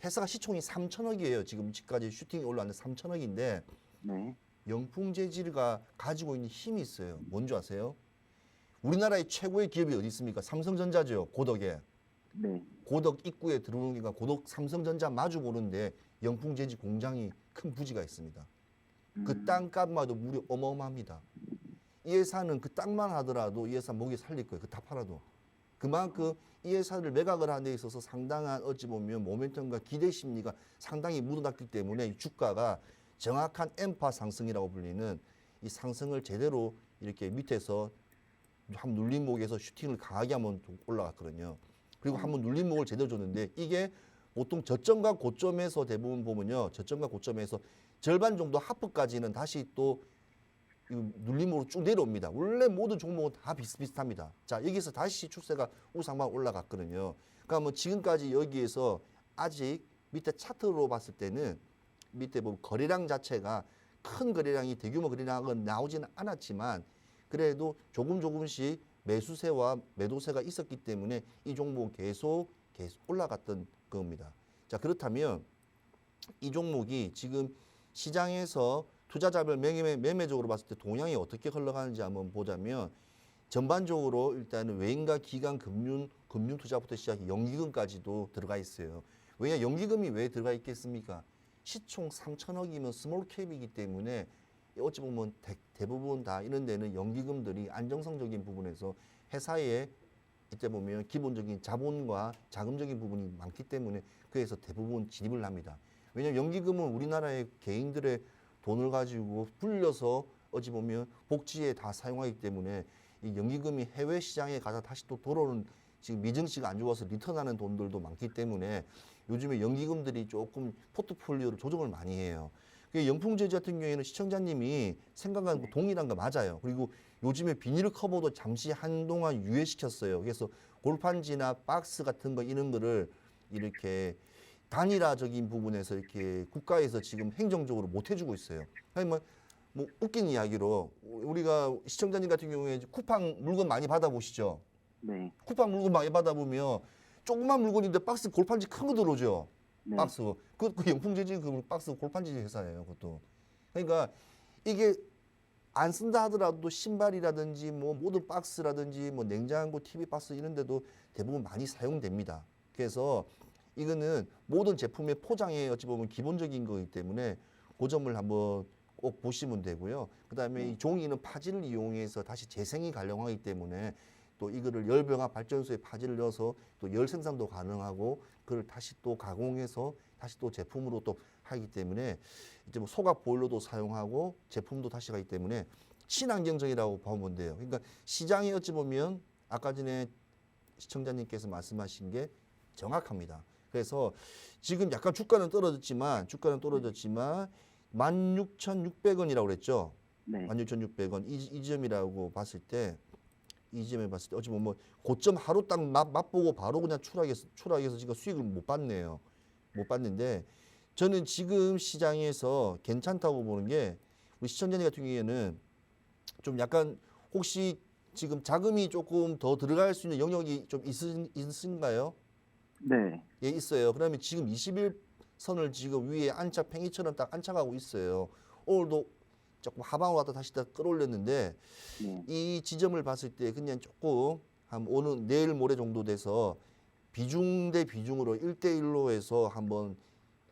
회사가 시총이 3천억이에요. 지금까지 슈팅이 올라왔는데 3천억인데 네, 영풍재질가 가지고 있는 힘이 있어요. 뭔지 아세요? 우리나라의 최고의 기업이 어디 있습니까? 삼성전자죠. 고덕에. 네. 고덕 입구에 들어오는 게 고덕 삼성전자 마주 보는데 영풍재지 공장이 큰 부지가 있습니다. 그 땅값마도 무려 어마어마합니다. 이 회사는 그 땅만 하더라도 이 회사 목이 살릴 거예요. 그 다 팔아도. 그만큼 이 회사를 매각을 하는 데 있어서 상당한 어찌 보면 모멘텀과 기대 심리가 상당히 묻어났기 때문에 이 주가가 정확한 엠파 상승이라고 불리는 이 상승을 제대로 이렇게 밑에서 한 눌림목에서 슈팅을 강하게 한번 올라갔거든요. 그리고 한번 눌림목을 제대로 줬는데 이게 보통 저점과 고점에서 대부분 보면요. 저점과 고점에서 절반 정도 하프까지는 다시 또 눌림으로 쭉 내려옵니다. 원래 모든 종목은 다 비슷비슷합니다. 자, 여기서 다시 추세가 우상방 올라갔거든요. 그러니까 뭐 지금까지 여기에서 아직 밑에 차트로 봤을 때는 밑에 뭐 거래량 자체가 큰 거래량이 대규모 거래량은 나오지는 않았지만 그래도 조금씩 매수세와 매도세가 있었기 때문에 이 종목은 계속 올라갔던 겁니다. 자, 그렇다면 이 종목이 지금 시장에서 투자자별 매매적으로 봤을 때 동향이 어떻게 흘러가는지 한번 보자면 전반적으로 일단은 외인과 기관 금융 투자부터 시작해 연기금까지도 들어가 있어요. 왜냐 연기금이 왜 들어가 있겠습니까? 시총 3천억이면 스몰캡이기 때문에 어찌 보면 대부분 다 이런 데는 연기금들이 안정성적인 부분에서 회사에 이때 보면 기본적인 자본과 자금적인 부분이 많기 때문에 그래서 대부분 진입을 합니다. 왜냐하면 연기금은 우리나라의 개인들의 돈을 가지고 불려서 어찌 보면 복지에 다 사용하기 때문에 이 연기금이 해외 시장에 가서 다시 또 돌아오는 지금 미증시가 안 좋아서 리턴하는 돈들도 많기 때문에 요즘에 연기금들이 조금 포트폴리오를 조정을 많이 해요. 영풍재지 같은 경우에는 시청자님이 생각한 거 동일한 거 맞아요. 그리고 요즘에 비닐 커버도 잠시 한동안 유예시켰어요. 그래서 골판지나 박스 같은 거 이런 거를 이렇게 단일화적인 부분에서 이렇게 국가에서 지금 행정적으로 못 해주고 있어요. 아니 뭐 웃긴 이야기로 우리가 시청자님 같은 경우에 쿠팡 물건 많이 받아보시죠. 네, 쿠팡 물건 많이 받아보면 조그만 물건인데 박스 골판지 큰 거 들어오죠. 네. 박스. 그 영풍재지 그 박스 골판지 회사예요. 그것도. 그러니까 이게 안 쓴다 하더라도 신발이라든지 뭐 모든 박스라든지 뭐 냉장고, TV 박스 이런 데도 대부분 많이 사용됩니다. 그래서 이거는 모든 제품의 포장에 어찌 보면 기본적인 거기 때문에 그 점을 한번 꼭 보시면 되고요. 그다음에 이 종이는 파지를 이용해서 다시 재생이 가능하기 때문에 또 이거를 열병합 발전소에 파지를 넣어서 또 열 생산도 가능하고 그걸 다시 또 가공해서 다시 또 제품으로 또 하기 때문에 이제 뭐 소각 보일러도 사용하고 제품도 다시 가기 때문에 친환경적이라고 보면 돼요. 그러니까 시장에 어찌 보면 아까 전에 시청자님께서 말씀하신 게 정확합니다. 그래서 지금 약간 주가는 떨어졌지만 16,600원이라고 그랬죠. 네. 16,600원 이 점이라고 봤을 때 이 점에 봤을 때 어찌 보면 뭐 고점 하루 딱 맛보고 바로 그냥 추락해서 지금 수익을 못 받네요. 못 받는데 저는 지금 시장에서 괜찮다고 보는 게 우리 시청자님 같은 경우에는 좀 약간 혹시 지금 자금이 조금 더 들어갈 수 있는 영역이 좀 있으신가요? 네. 예, 있어요. 그러면 지금 21선을 지금 위에 안착 팽이처럼 딱 안착하고 있어요. 오늘도 조금 하방으로 왔다 다시 다 끌어올렸는데 네. 이 지점을 봤을 때 그냥 조금 한 오늘 내일 모레 정도 돼서 비중 대 비중으로 1대1로 해서 한번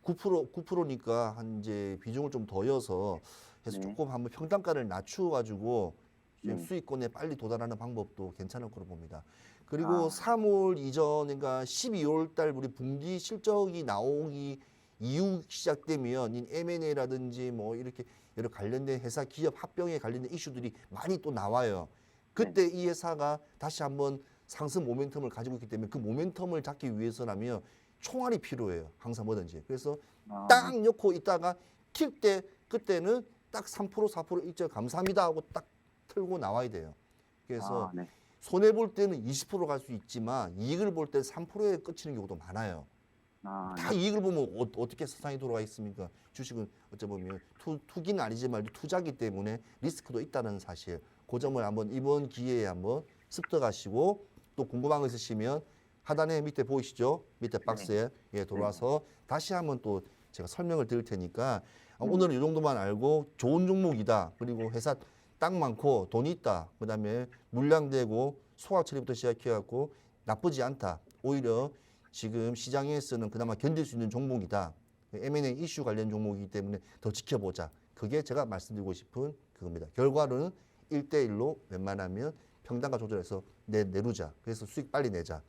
9%니까 한 이제 비중을 좀 더해서 해서 네. 조금 한번 평단가를 낮추어 가지고 네. 수익권에 빨리 도달하는 방법도 괜찮을 거로 봅니다. 그리고 아. 3월 이전 그러니까 12월 달 우리 분기 실적이 나오기 이후 시작되면 이 M&A라든지 뭐 이렇게 여러 관련된 회사 기업 합병에 관련된 이슈들이 많이 또 나와요. 그때 이 회사가 다시 한번 상승 모멘텀을 가지고 있기 때문에 그 모멘텀을 잡기 위해서라면 총알이 필요해요. 항상 뭐든지. 그래서 아, 딱 넣고 있다가 킬 때 그때는 딱 3% 4% 일절 감사합니다 하고 딱 틀고 나와야 돼요. 그래서 네. 손해 볼 때는 20% 갈 수 있지만 이익을 볼 때 3%에 그치는 경우도 많아요. 아, 다 이익을 보면 어떻게 세상이 돌아가 있습니까? 주식은 어찌 보면 투기는 아니지만 투자기 때문에 리스크도 있다는 사실. 그 점을 한번 이번 기회에 한번 습득하시고 또 궁금한 거 있으시면 하단에 밑에 보이시죠? 밑에 박스에 예, 들어와서 다시 한번 또 제가 설명을 드릴 테니까 오늘은 이 정도만 알고 좋은 종목이다. 그리고 회사 딱 많고 돈이 있다. 그다음에 물량되고 소화 처리부터 시작해갖고 나쁘지 않다. 오히려 지금 시장에서는 그나마 견딜 수 있는 종목이다. M&A 이슈 관련 종목이기 때문에 더 지켜보자. 그게 제가 말씀드리고 싶은 그겁니다. 결과는 1대1로 웬만하면 평단가 조절해서 내루자. 그래서 수익 빨리 내자.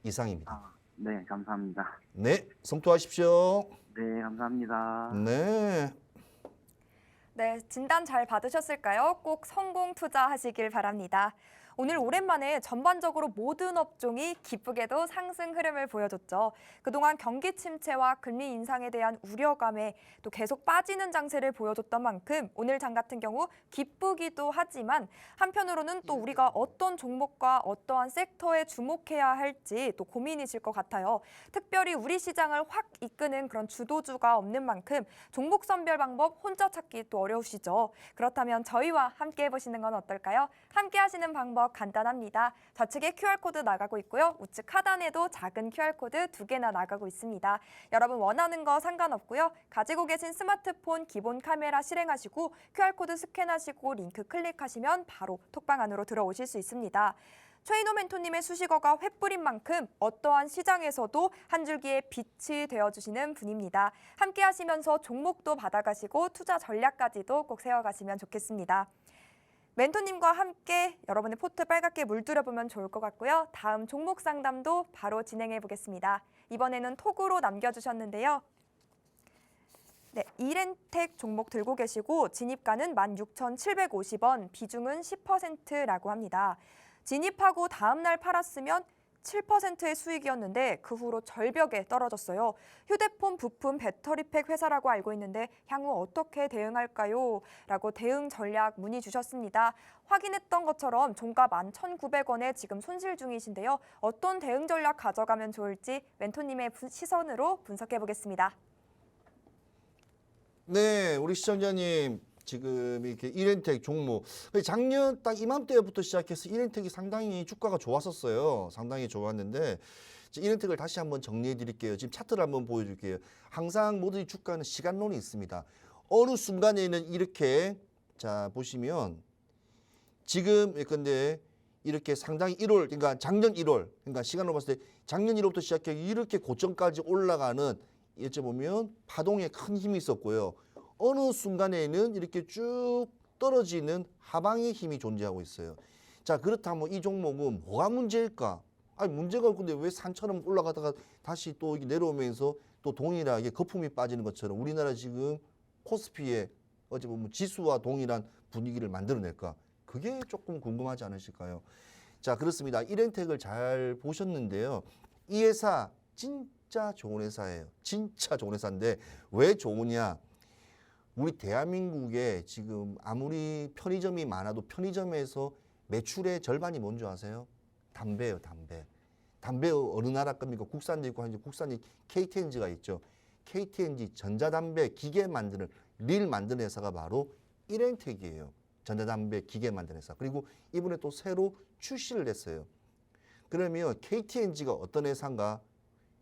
이상입니다. 네, 감사합니다. 네, 성투하십시오. 네, 감사합니다. 네. 네, 진단 잘 받으셨을까요? 꼭 성공 투자하시길 바랍니다. 오늘 오랜만에 전반적으로 모든 업종이 기쁘게도 상승 흐름을 보여줬죠. 그동안 경기 침체와 금리 인상에 대한 우려감에 또 계속 빠지는 장세를 보여줬던 만큼 오늘 장 같은 경우 기쁘기도 하지만 한편으로는 또 우리가 어떤 종목과 어떠한 섹터에 주목해야 할지 또 고민이실 것 같아요. 특별히 우리 시장을 확 이끄는 그런 주도주가 없는 만큼 종목 선별 방법 혼자 찾기 또 어려우시죠. 그렇다면 저희와 함께 해보시는 건 어떨까요? 함께 하시는 방법 간단합니다. 좌측에 QR코드 나가고 있고요. 우측 하단에도 작은 QR코드 2개나 나가고 있습니다. 여러분 원하는 거 상관없고요. 가지고 계신 스마트폰 기본 카메라 실행하시고 QR코드 스캔하시고 링크 클릭하시면 바로 톡방 안으로 들어오실 수 있습니다. 최인호 멘토님의 수식어가 횃불인 만큼 어떠한 시장에서도 한 줄기의 빛이 되어주시는 분입니다. 함께 하시면서 종목도 받아가시고 투자 전략까지도 꼭 세워가시면 좋겠습니다. 멘토님과 함께 여러분의 포트 빨갛게 물들여보면 좋을 것 같고요. 다음 종목 상담도 바로 진행해 보겠습니다. 이번에는 톡으로 남겨주셨는데요. 네, 이렌텍 종목 들고 계시고 진입가는 16,750원, 비중은 10%라고 합니다. 진입하고 다음 날 팔았으면 7%의 수익이었는데 그 후로 절벽에 떨어졌어요. 휴대폰 부품 배터리팩 회사라고 알고 있는데 향후 어떻게 대응할까요? 라고 대응 전략 문의 주셨습니다. 확인했던 것처럼 종가 11,900원에 지금 손실 중이신데요. 어떤 대응 전략 가져가면 좋을지 멘토님의 시선으로 분석해 보겠습니다. 네, 우리 시청자님 지금 이렇게 이렌텍 종목 작년 딱 이맘때부터 시작해서 이렌텍이 상당히 주가가 좋았었어요. 상당히 좋았는데 이렌텍을 다시 한번 정리해 드릴게요. 지금 차트를 한번 보여줄게요. 항상 모든 주가는 시간론이 있습니다. 어느 순간에는 이렇게 자, 보시면 지금 예컨대 이렇게 상당히 1월, 그러니까 작년 1월, 그러니까 시간으로 봤을 때 작년 1월부터 시작해 이렇게 고점까지 올라가는 이렇게 보면 파동에 큰 힘이 있었고요. 어느 순간에는 이렇게 쭉 떨어지는 하방의 힘이 존재하고 있어요. 자, 그렇다면 이 종목은 뭐가 문제일까? 아니, 문제가 없는데 왜 산처럼 올라가다가 다시 또 내려오면서 또 동일하게 거품이 빠지는 것처럼 우리나라 지금 코스피에 어찌 보면 지수와 동일한 분위기를 만들어낼까? 그게 조금 궁금하지 않으실까요? 자, 그렇습니다. 이렌텍을 잘 보셨는데요. 이 회사 진짜 좋은 회사예요. 진짜 좋은 회사인데 왜 좋으냐? 우리 대한민국에 지금 아무리 편의점이 많아도 편의점에서 매출의 절반이 뭔지 아세요? 담배예요, 담배. 담배 어느 나라 겁니까? 국산도 있고 이제 국산이 KTNG가 있죠. KTNG 전자담배 기계 만드는 릴 만드는 회사가 바로 이렌텍이에요. 전자담배 기계 만드는 회사. 그리고 이번에 또 새로 출시를 했어요. 그러면 KTNG가 어떤 회사인가?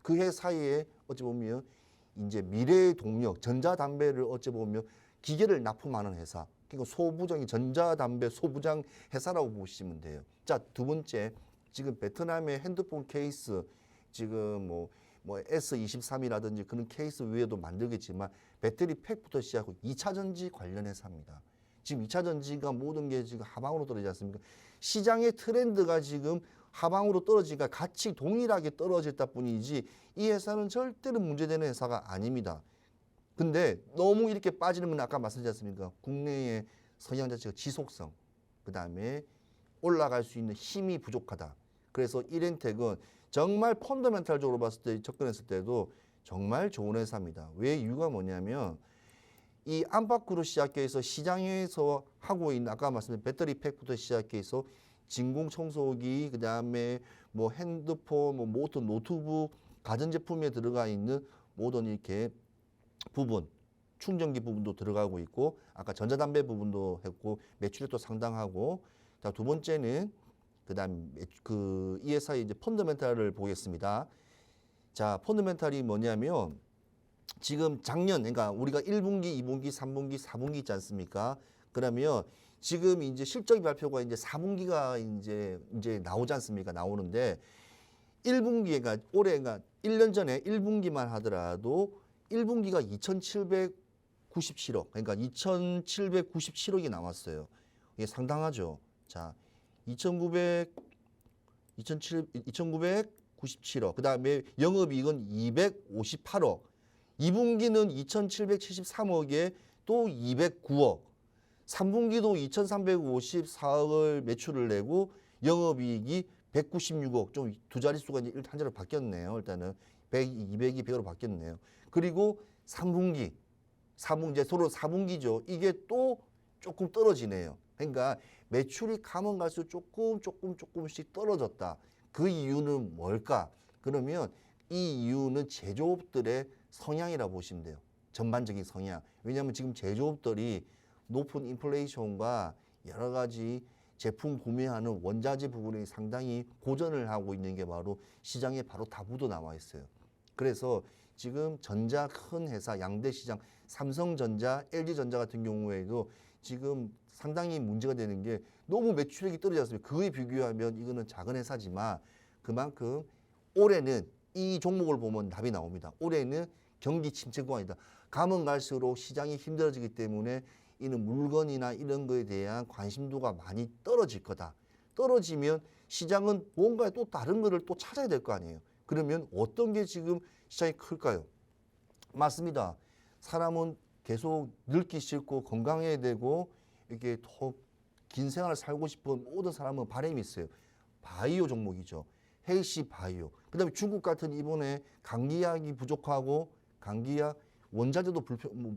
그 회사에 어찌 보면 이제 미래의 동력, 전자담배를 어찌 보면 기계를 납품하는 회사. 그러니까 소부장이 전자담배 소부장 회사라고 보시면 돼요. 자, 두 번째, 지금 베트남의 핸드폰 케이스 지금 뭐 S23이라든지 그런 케이스 외에도 만들겠지만 배터리 팩부터 시작하고 2차 전지 관련 회사입니다. 지금 2차 전지가 모든 게 지금 하방으로 떨어지지 않습니까? 시장의 트렌드가 지금 하방으로 떨어지니까 같이 동일하게 떨어졌다 뿐이지 이 회사는 절대로 문제되는 회사가 아닙니다. 근데 너무 이렇게 빠지는 건 아까 말씀드렸지 않습니까? 국내의 성향 자체가 지속성, 그 다음에 올라갈 수 있는 힘이 부족하다. 그래서 이렌텍은 정말 펀더멘탈적으로 봤을 때 접근했을 때도 정말 좋은 회사입니다. 왜 이유가 뭐냐면 이 안팎으로 시작해서 시장에서 하고 있는 아까 말씀드린 배터리 팩부터 시작해서 진공청소기, 그 다음에 뭐 핸드폰, 뭐 모든 노트북, 가전제품에 들어가 있는 모든 이렇게 부분, 충전기 부분도 들어가고 있고 아까 전자담배 부분도 했고 매출액도 상당하고 자, 두 번째는 그다음 이 회사의 이제 펀더멘탈을 보겠습니다. 자, 펀더멘탈이 뭐냐면 지금 작년 그러니까 우리가 1분기, 2분기, 3분기, 4분기 있지 않습니까? 그러면 지금 이제 실적 발표가 이제 4분기가 이제 나오지 않습니까? 나오는데 1분기가 올해가 1년 전에 1분기만 하더라도 1분기가 2,797억. 그러니까 2,797억이 나왔어요. 이게 상당하죠. 자, 2,997억. 그다음에 영업이익은 258억. 2분기는 2,773억에 또 209억. 3분기도 2,354억을 매출을 내고 영업이익이 196억. 좀 두 자릿수가 이제 한 자로 바뀌었네요. 일단은 100, 200이 100으로 바뀌었네요. 그리고 3분기 이제 서로 4분기죠. 이게 또 조금 떨어지네요. 그러니까 매출이 가면 갈수록 조금씩 떨어졌다. 그 이유는 뭘까? 그러면 이 이유는 제조업들의 성향이라 보시면 돼요. 전반적인 성향. 왜냐하면 지금 제조업들이 높은 인플레이션과 여러 가지 제품 구매하는 원자재 부분이 상당히 고전을 하고 있는 게 바로 시장에 바로 다 묻어 나와 있어요. 그래서 지금 전자 큰 회사 양대 시장 삼성전자, LG전자 같은 경우에도 지금 상당히 문제가 되는 게 너무 매출액이 떨어지지 않습니까? 그에 비교하면 이거는 작은 회사지만 그만큼 올해는 이 종목을 보면 답이 나옵니다. 올해는 경기 침체 구간이다. 가면 갈수록 시장이 힘들어지기 때문에 이는 물건이나 이런 거에 대한 관심도가 많이 떨어질 거다. 떨어지면 시장은 뭔가 또 다른 거를 또 찾아야 될 거 아니에요. 그러면 어떤 게 지금 시장이 클까요? 맞습니다. 사람은 계속 늙기 싫고 건강해야 되고 이렇게 더 긴 생활을 살고 싶은 모든 사람은 바람이 있어요. 바이오 종목이죠. 헬시 바이오. 그다음에 중국 같은 이번에 감기약이 부족하고 감기약 원자재도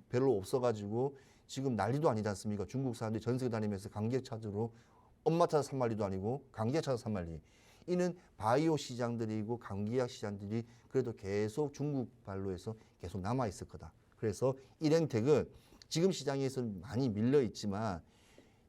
별로 없어가지고 지금 난리도 아니지 않습니까? 중국 사람들이 전 세계 다니면서 감기약 찾으러 엄마 찾아 산 말리도 아니고 감기약 찾아 산 말리. 이는 바이오 시장들이고 감기약 시장들이 그래도 계속 중국 발로해서 계속 남아 있을 거다. 그래서 이렌텍은 지금 시장에서 많이 밀려 있지만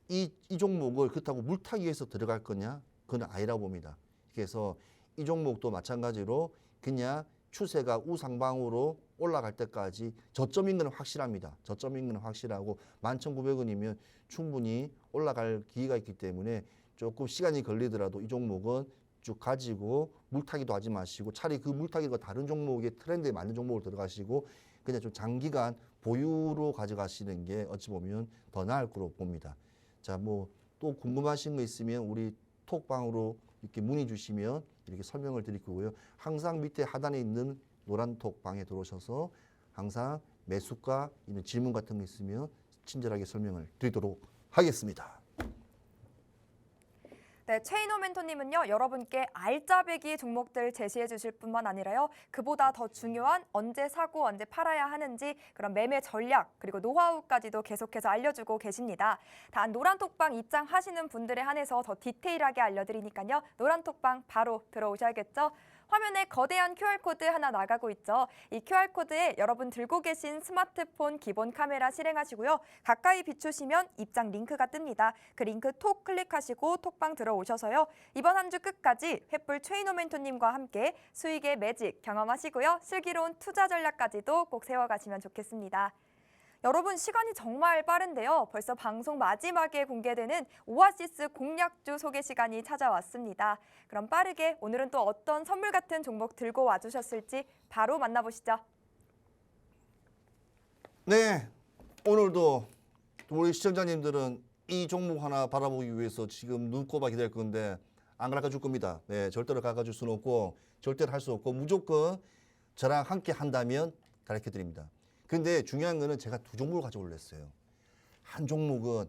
이 종목을 그렇다고 물타기해서 들어갈 거냐? 그건 아니라고 봅니다. 그래서 이 종목도 마찬가지로 그냥 추세가 우상방으로 올라갈 때까지 저점 인근은 확실합니다. 저점 인근은 확실하고 11,900원이면 충분히 올라갈 기회가 있기 때문에 조금 시간이 걸리더라도 이 종목은 쭉 가지고 물타기도 하지 마시고 차라리 그 물타기가 다른 종목의 트렌드에 맞는 종목으로 들어가시고 그냥 좀 장기간 보유로 가져가시는 게 어찌 보면 더 나을 거로 봅니다. 자, 뭐 또 궁금하신 거 있으면 우리 톡방으로 이렇게 문의 주시면 이렇게 설명을 드릴 거고요. 항상 밑에 하단에 있는 노란 톡방에 들어오셔서 항상 매수가 있는 질문 같은 거 있으면 친절하게 설명을 드리도록 하겠습니다. 네, 최인호 멘토님은요, 여러분께 알짜배기 종목들 제시해 주실 뿐만 아니라요, 그보다 더 중요한 언제 사고 언제 팔아야 하는지 그런 매매 전략 그리고 노하우까지도 계속해서 알려주고 계십니다. 단 노란톡방 입장하시는 분들에 한해서 더 디테일하게 알려드리니까요, 노란톡방 바로 들어오셔야겠죠? 화면에 거대한 QR코드 하나 나가고 있죠. 이 QR코드에 여러분 들고 계신 스마트폰 기본 카메라 실행하시고요. 가까이 비추시면 입장 링크가 뜹니다. 그 링크 톡 클릭하시고 톡방 들어오셔서요. 이번 한 주 끝까지 횃불 최인호 멘토님과 함께 수익의 매직 경험하시고요. 슬기로운 투자 전략까지도 꼭 세워가시면 좋겠습니다. 여러분 시간이 정말 빠른데요. 벌써 방송 마지막에 공개되는 오아시스 공략주 소개 시간이 찾아왔습니다. 그럼 빠르게 오늘은 또 어떤 선물 같은 종목 들고 와주셨을지 바로 만나보시죠. 네, 오늘도 우리 시청자님들은 이 종목 하나 바라보기 위해서 지금 눈꼽아 기다릴 건데 안 가르쳐줄 겁니다. 네, 절대로 가르쳐줄 수는 없고 절대로 할 수 없고 무조건 저랑 함께 한다면 가르쳐드립니다. 근데 중요한 거는 제가 두 종목을 가져올랬어요. 한 종목은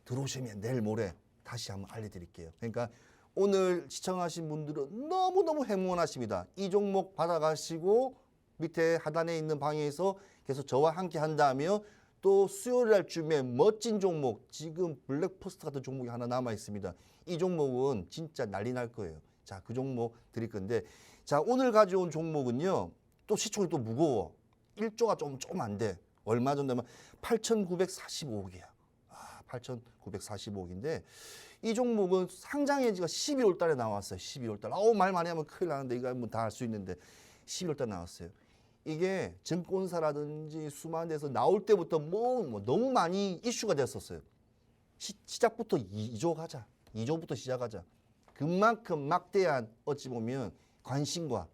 들어오시면 내일 모레 다시 한번 알려드릴게요. 그러니까 오늘 시청하신 분들은 너무너무 행운하십니다. 이 종목 받아가시고 밑에 하단에 있는 방에서 계속 저와 함께 한다면 또 수요일 날쯤에 멋진 종목, 지금 블랙포스트 같은 종목이 하나 남아 있습니다. 이 종목은 진짜 난리 날 거예요. 자, 그 종목 드릴 건데, 자, 오늘 가져온 종목은요, 또 시총이 또 무거워. 1조가 좀 안 돼. 얼마 정도 되면 8,945억이야. 8,945억인데 이 종목은 상장한 지가 12월 달에 나왔어요. 12월 달. 말 많이 하면 큰일 나는데 이거 뭐 다 알 수 있는데 12월 달에 나왔어요. 이게 증권사라든지 수많은 데서 나올 때부터 뭐 너무 많이 이슈가 됐었어요. 시작부터 2조 가자. 2조부터 시작하자. 그만큼 막대한 어찌 보면 관심과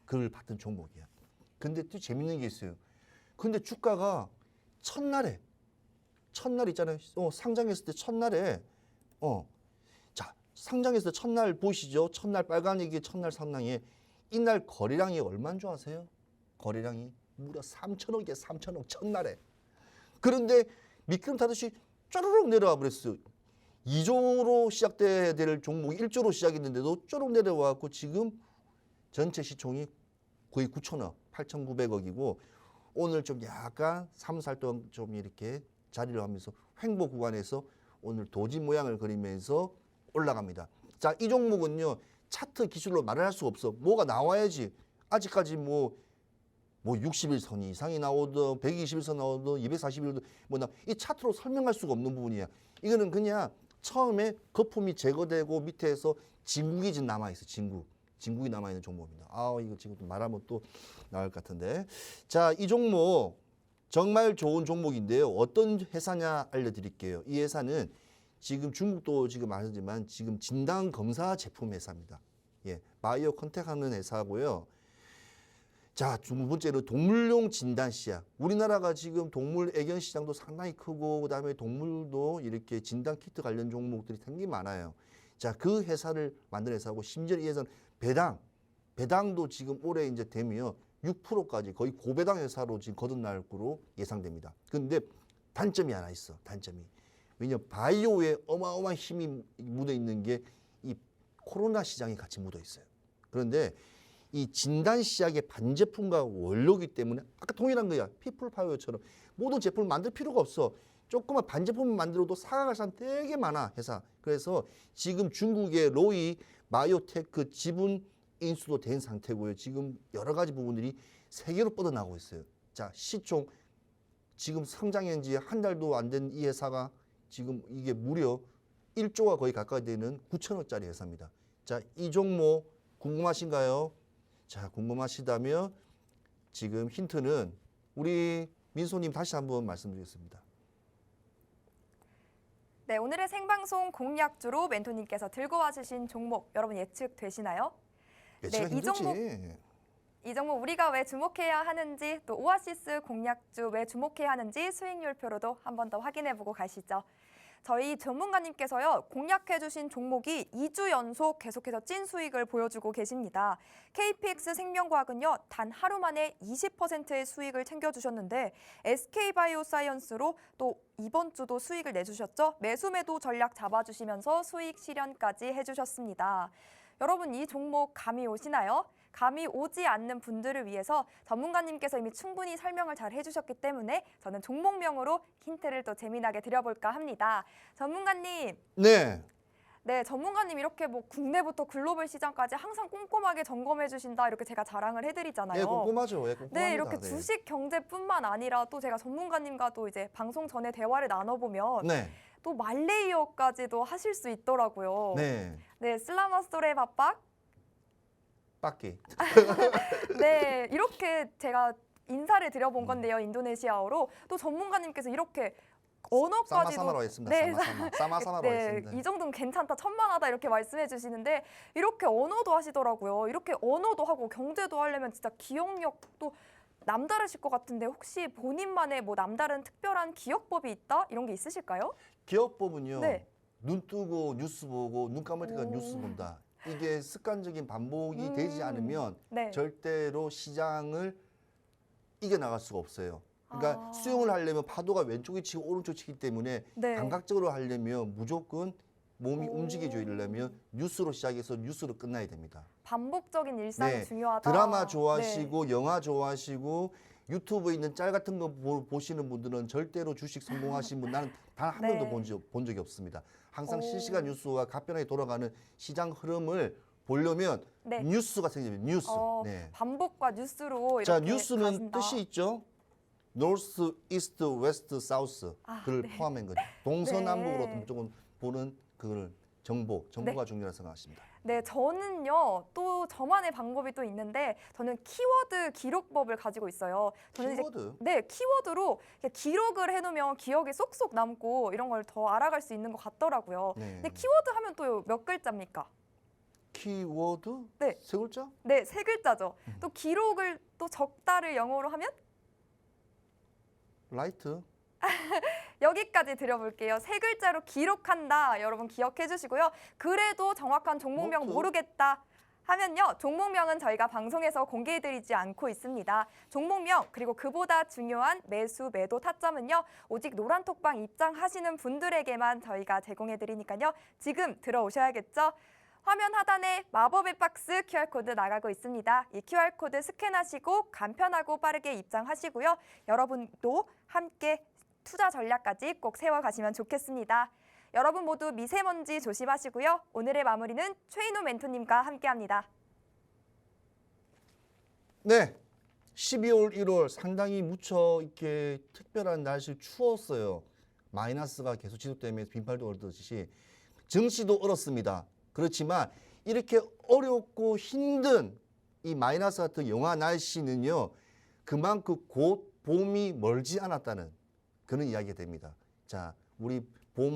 그걸 받던 종목이야. 근데 또 재밌는 게 있어요. 근데 주가가 첫날 있잖아요. 상장했을 때 첫날에 자, 상장했을 때 첫날 보시죠. 첫날 빨간이게 첫날 상장에 이날 거래량이 얼마인 줄 아세요? 거래량이 무려 3천억이야. 3천억 첫날에. 그런데 미끄럼 타듯이 쪼르륵 내려와 버렸어요. 2조로 시작돼야 될 종목이 1조로 시작했는데도 쪼르륵 내려와갖고 지금 전체 시총이 거의 9천억, 8,900억이고 오늘 좀 약간 3, 4일 동안 좀 이렇게 자리를 하면서 횡보 구간에서 오늘 도지 모양을 그리면서 올라갑니다. 자, 이 종목은요. 차트 기술로 말을 할 수가 없어. 뭐가 나와야지. 아직까지 뭐 60일선 이상이 나오든 120일선 나오든 240일선 이 차트로 설명할 수가 없는 부분이야. 이거는 그냥 처음에 거품이 제거되고 밑에서 진국이 지금 남아있어. 진국이 남아있는 종목입니다. 이거 지금 말하면 또 나올 것 같은데. 자, 이 종목 정말 좋은 종목인데요. 어떤 회사냐 알려드릴게요. 이 회사는 지금 중국도 지금 아시지만 지금 진단 검사 제품 회사입니다. 예, 바이오 컨택하는 회사고요. 자, 두 번째로 동물용 진단 시약. 우리나라가 지금 동물 애견 시장도 상당히 크고 그다음에 동물도 이렇게 진단 키트 관련 종목들이 굉장히 많아요. 자, 그 회사를 만든 회사고 심지어 이 회사는 배당도 지금 올해 이제 되면 6%까지 거의 고배당 회사로 지금 거듭날 거로 예상됩니다. 그런데 단점이 하나 있어. 단점이. 왜냐면 바이오에 어마어마한 힘이 묻어 있는 게 이 코로나 시장이 같이 묻어 있어요. 그런데 이 진단 시약의 반제품과 원료기 때문에 아까 동일한 거야. 피플파이어처럼 모든 제품을 만들 필요가 없어. 조그만 반제품을 만들어도 사가갈 사람 되게 많아, 회사. 그래서 지금 중국의 로이 바이오테크 지분 인수도 된 상태고요. 지금 여러 가지 부분들이 세계로 뻗어나가고 있어요. 자, 시총 지금 상장한 지 한 달도 안 된 이 회사가 지금 이게 무려 1조가 거의 가까이 되는 9천억짜리 회사입니다. 자, 이 종목 궁금하신가요? 자, 궁금하시다면 지금 힌트는 우리 민소님 다시 한번 말씀드리겠습니다. 네, 오늘의 생방송 공략주로 멘토님께서 들고 와주신 종목 여러분 예측되시나요? 예측하기 이 종목 힘들지. 이 종목 우리가 왜 주목해야 하는지 또 오아시스 공략주 왜 주목해야 하는지 수익률표로도 한 번 더 확인해보고 가시죠. 저희 전문가님께서요 공략해주신 종목이 2주 연속 계속해서 찐 수익을 보여주고 계십니다. KPX 생명과학은요 단 하루 만에 20%의 수익을 챙겨주셨는데 SK바이오사이언스로 또 이번 주도 수익을 내주셨죠. 매수매도 전략 잡아주시면서 수익 실현까지 해주셨습니다. 여러분 이 종목 감이 오시나요? 감이 오지 않는 분들을 위해서 전문가님께서 이미 충분히 설명을 잘 해주셨기 때문에 저는 종목명으로 힌트를 또 재미나게 드려볼까 합니다. 전문가님, 네. 네, 전문가님 이렇게 뭐 국내부터 글로벌 시장까지 항상 꼼꼼하게 점검해 주신다 이렇게 제가 자랑을 해드리잖아요. 예, 꼼꼼하죠. 예, 꼼꼼합니다. 네, 이렇게 주식 경제뿐만 아니라 또 제가 전문가님과 또 이제 방송 전에 대화를 나눠보면 네. 또 말레이어까지도 하실 수 있더라고요. 네. 네, 슬라마스토레 바빡. 빠끼. 네, 이렇게 제가 인사를 드려본 건데요, 인도네시아어로. 또 전문가님께서 이렇게 언어까지도 사마사마로 했습니다. 네, 사마사마로 네, 했습니다. 이 정도면 괜찮다, 천만하다 이렇게 말씀해 주시는데 이렇게 언어도 하시더라고요. 이렇게 언어도 하고 경제도 하려면 진짜 기억력도 남다르실 것 같은데 혹시 본인만의 뭐 남다른 특별한 기억법이 있다? 이런 게 있으실까요? 기업법은요. 네. 눈 뜨고 뉴스 보고 눈 감을 때까지 오. 뉴스 본다. 이게 습관적인 반복이 되지 않으면 네. 절대로 시장을 이겨나갈 수가 없어요. 그러니까 아. 수영을 하려면 파도가 왼쪽에 치고 오른쪽에 치기 때문에 네. 감각적으로 하려면 무조건 몸이 오. 움직여주려면 뉴스로 시작해서 뉴스로 끝나야 됩니다. 반복적인 일상이 네, 중요하다. 드라마 좋아하시고 영화 좋아하시고 유튜브에 있는 짤 같은 거 보시는 분들은 절대로 주식 성공하신 분 나는 단 한 네. 번도 본 적이 없습니다. 항상 오. 실시간 뉴스와 가편하게 돌아가는 시장 흐름을 보려면 네. 뉴스가 생깁니다. 뉴스. 어, 네. 반복과 뉴스로 이렇게 자, 뉴스는 가신다. 뜻이 있죠. North, East, West, South 아, 그를 네. 포함한 거죠. 동서남북으로 네. 무조건 보는 그 정보가 중요하다고 생각하십니다. 네, 저는요 또 저만의 방법이 또 있는데 저는 키워드 기록법을 가지고 있어요. 저는 키워드? 네, 키워드로 이렇게 기록을 해놓으면 기억에 쏙쏙 남고 이런 걸 더 알아갈 수 있는 것 같더라고요. 네. 근데 키워드 하면 또 몇 글자입니까? 키워드? 네. 세 글자? 네, 세 글자죠. 또 기록을 또 적다를 영어로 하면 라이트? 여기까지 드려볼게요. 세 글자로 기록한다. 여러분 기억해 주시고요. 그래도 정확한 종목명 노트? 모르겠다 하면요. 종목명은 저희가 방송에서 공개해드리지 않고 있습니다. 종목명 그리고 그보다 중요한 매수, 매도 타점은요. 오직 노란톡방 입장하시는 분들에게만 저희가 제공해드리니까요. 지금 들어오셔야겠죠. 화면 하단에 마법의 박스 QR코드 나가고 있습니다. 이 QR코드 스캔하시고 간편하고 빠르게 입장하시고요. 여러분도 함께 투자 전략까지 꼭 세워가시면 좋겠습니다. 여러분 모두 미세먼지 조심하시고요. 오늘의 마무리는 최인호 멘토님과 함께합니다. 네. 12월, 1월 상당히 무척 이렇게 특별한 날씨 추웠어요. 마이너스가 계속 지속되면서 빈팔도 얼듯이 증시도 얼었습니다. 그렇지만 이렇게 어렵고 힘든 이 마이너스 같은 영하 날씨는요. 그만큼 곧 봄이 멀지 않았다는 그런 이야기가 됩니다. 자, 우리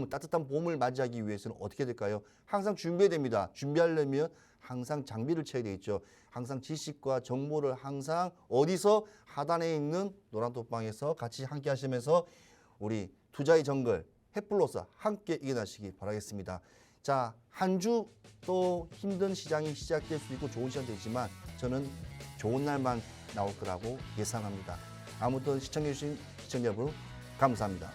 따뜻한 봄을 맞이하기 위해서는 어떻게 될까요? 항상 준비해야 됩니다. 준비하려면 항상 장비를 쳐야 되겠죠. 항상 지식과 정보를 항상 어디서 하단에 있는 노란톡방에서 같이 함께 하시면서 우리 투자의 정글 햇플러스 함께 이겨나시기 바라겠습니다. 자, 한 주 또 힘든 시장이 시작될 수 있고 좋은 시장 되지만 저는 좋은 날만 나올 거라고 예상합니다. 아무튼 시청해주신 시청자 여러분 감사합니다.